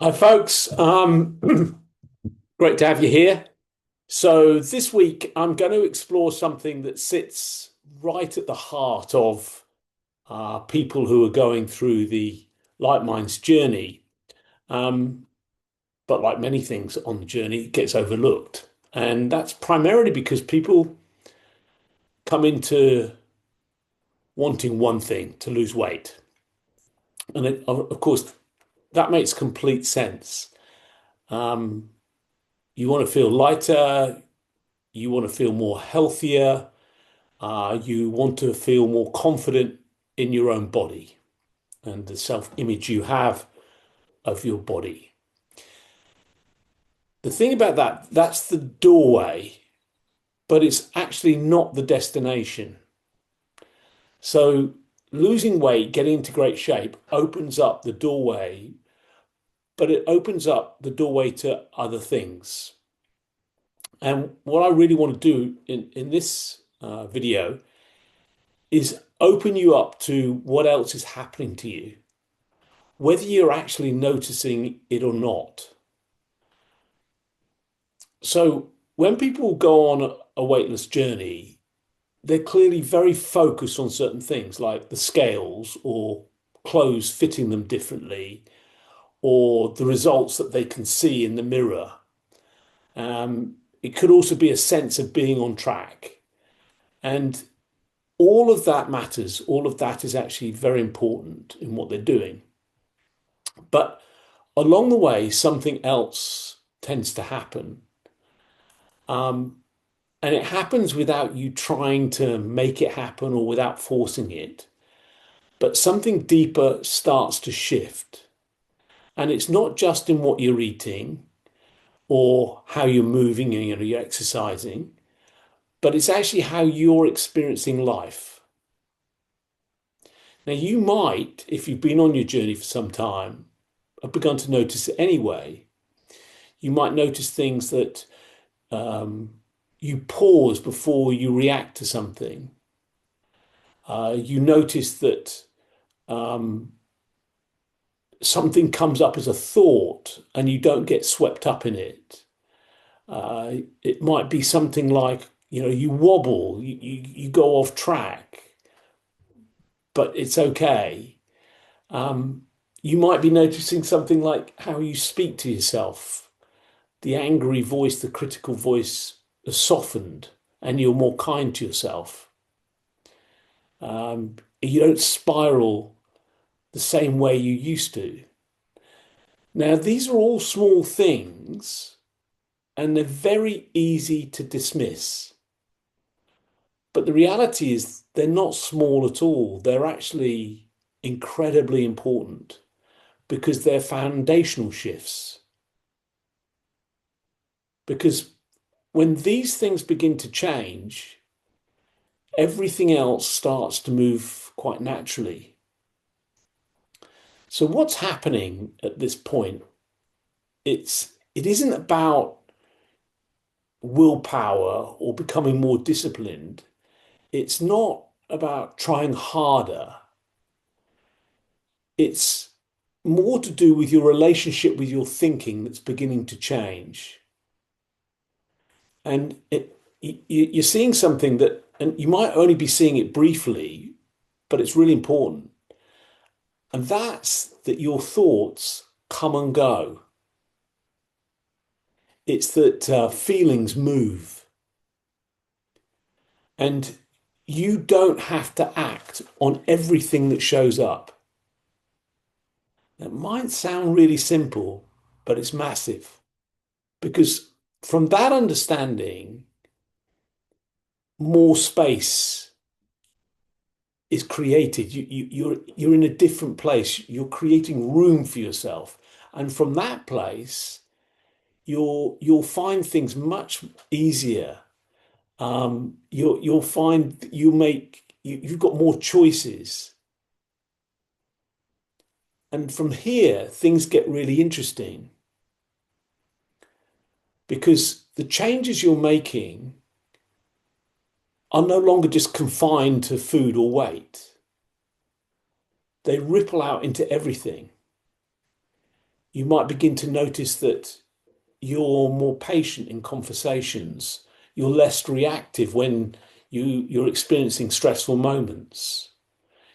Hi, folks. Great to have you here. So, this week I'm going to explore something that sits right at the heart of people who are going through the LightMinds journey. Um, but like many things on the journey, it gets overlooked. And that's primarily because people come into wanting one thing, to lose weight. And of course, that makes complete sense. Um, you want to feel lighter, you want to feel more healthier, you want to feel more confident in your own body and the self-image you have of your body. The thing about that, that's the doorway, but it's actually not the destination. So losing weight, getting into great shape opens up the doorway, but it opens up the doorway to other things. And what I really want to do in this video is open you up to what else is happening to you, whether you're actually noticing it or not. So when people go on a weightless journey, they're clearly very focused on certain things like the scales or clothes fitting them differently or the results that they can see in the mirror. It could also be a sense of being on track. And all of that matters. All of that is actually very important in what they're doing. But along the way, something else tends to happen. Um, and it happens without you trying to make it happen or without forcing it. But something deeper starts to shift. And it's not just in what you're eating or how you're moving and you're exercising, but it's actually how you're experiencing life. Now, you might, if you've been on your journey for some time, have begun to notice it anyway. You might notice things that you pause before you react to something. You notice that um, something comes up as a thought and you don't get swept up in it. It might be something like, you wobble, you go off track, but it's okay. Um, you might be noticing something like how you speak to yourself. The angry voice, the critical voice has softened and you're more kind to yourself. You don't spiral the same way you used to. Now, these are all small things and they're very easy to dismiss. But the reality is they're not small at all. They're actually incredibly important because they're foundational shifts. Because when these things begin to change, everything else starts to move quite naturally. So what's happening at this point? It isn't about willpower or becoming more disciplined. It's not about trying harder. It's more to do with your relationship with your thinking that's beginning to change. And you're seeing something that, and you might only be seeing it briefly, but it's really important. And that's that your thoughts come and go. It's that feelings move. And you don't have to act on everything that shows up. It might sound really simple, but it's massive. Because from that understanding, more space is created. You're in a different place. You're creating room for yourself. And from that place, you'll find things much easier. You'll find that you've got more choices. And from here, things get really interesting because the changes you're making are no longer just confined to food or weight. They ripple out into everything. You might begin to notice that you're more patient in conversations. You're less reactive when you're experiencing stressful moments.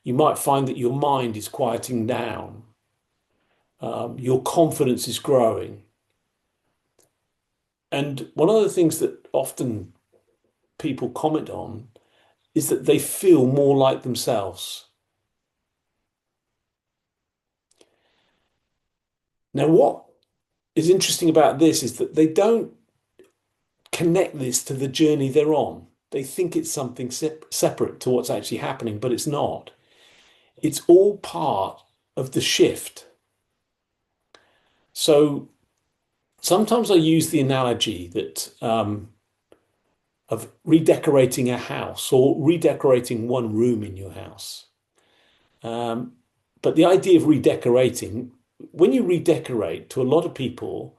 You might find that your mind is quieting down. Your confidence is growing. And one of the things that often people comment on is that they feel more like themselves. Now, what is interesting about this is that they don't connect this to the journey they're on. They think it's something separate to what's actually happening, but it's not. It's all part of the shift. So sometimes I use the analogy that of redecorating a house or redecorating one room in your house. Um, but the idea of redecorating, when you redecorate, to a lot of people,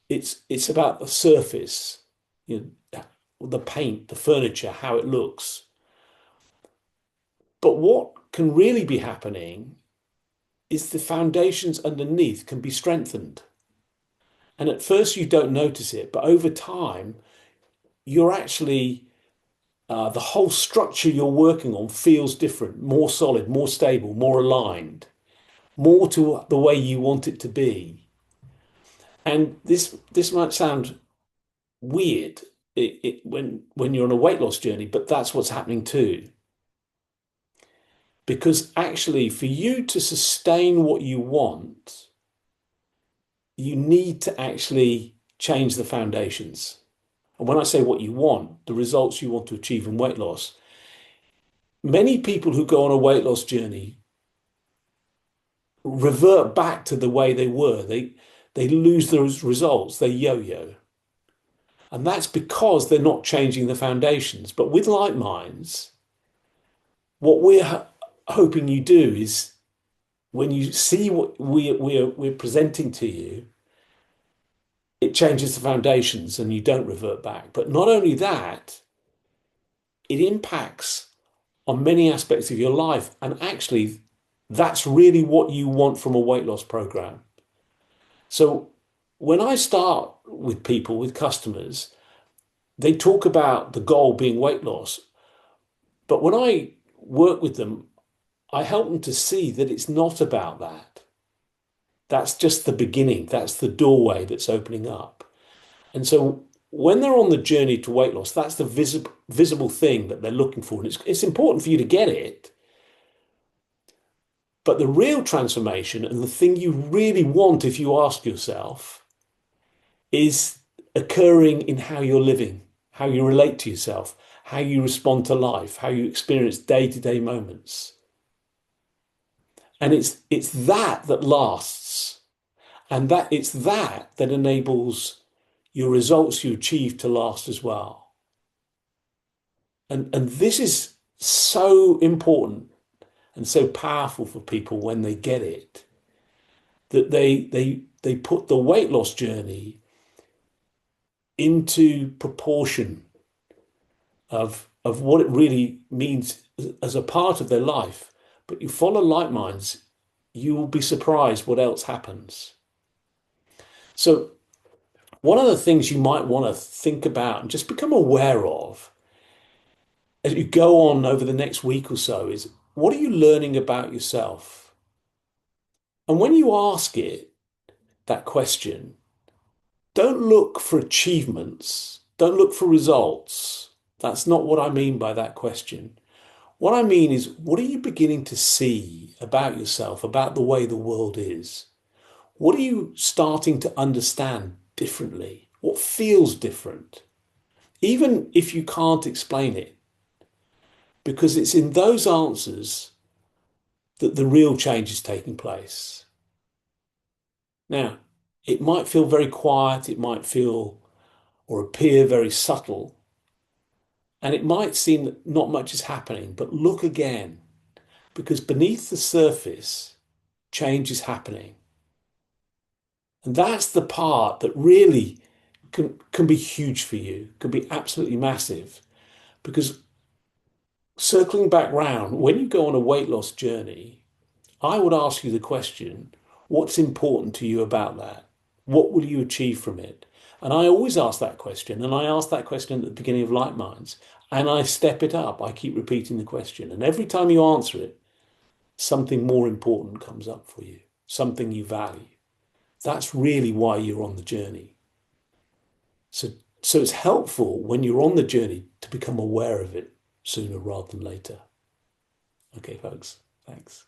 it's about the surface, you know, the paint, the furniture, how it looks. But what can really be happening is the foundations underneath can be strengthened. And at first you don't notice it, but over time, you're actually the whole structure you're working on feels different, more solid, more stable, more aligned, more to the way you want it to be. And this might sound weird when you're on a weight loss journey, but that's what's happening too. Because actually, for you to sustain what you want, you need to actually change the foundations. And when I say what you want, the results you want to achieve in weight loss, many people who go on a weight loss journey revert back to the way they were. They lose those results, they yo-yo. And that's because they're not changing the foundations. But with Light Minds, what we're hoping you do is when you see what we're presenting to you, it changes the foundations and you don't revert back. But not only that, it impacts on many aspects of your life. And actually, that's really what you want from a weight loss program. So when I start with people, with customers, they talk about the goal being weight loss. But when I work with them, I help them to see that it's not about that. That's just the beginning. That's the doorway that's opening up. And so when they're on the journey to weight loss, that's the visible thing that they're looking for. And it's important for you to get it. But the real transformation and the thing you really want, if you ask yourself, is occurring in how you're living, how you relate to yourself, how you respond to life, how you experience day-to-day moments. And it's that that lasts, and that it's that that enables your results you achieve to last as well. And this is so important and so powerful for people when they get it, that they put the weight loss journey into proportion of what it really means as a part of their life. But you follow Light Minds, you will be surprised what else happens. So one of the things you might want to think about and just become aware of as you go on over the next week or so is, what are you learning about yourself? And when you ask it, that question, don't look for achievements, don't look for results. That's not what I mean by that question. What I mean is, what are you beginning to see about yourself, about the way the world is? What are you starting to understand differently? What feels different? Even if you can't explain it, because it's in those answers that the real change is taking place. Now, it might feel very quiet, it might feel or appear very subtle, and it might seem that not much is happening, but look again, because beneath the surface, change is happening. And that's the part that really can be huge for you, can be absolutely massive. Because circling back round, when you go on a weight loss journey, I would ask you the question, What's important to you about that? What will you achieve from it? And I always ask that question. And I ask that question at the beginning of Light Minds. And I step it up. I keep repeating the question. And every time you answer it, something more important comes up for you, something you value. That's really why you're on the journey. So, so it's helpful when you're on the journey to become aware of it sooner rather than later. Okay, folks, thanks.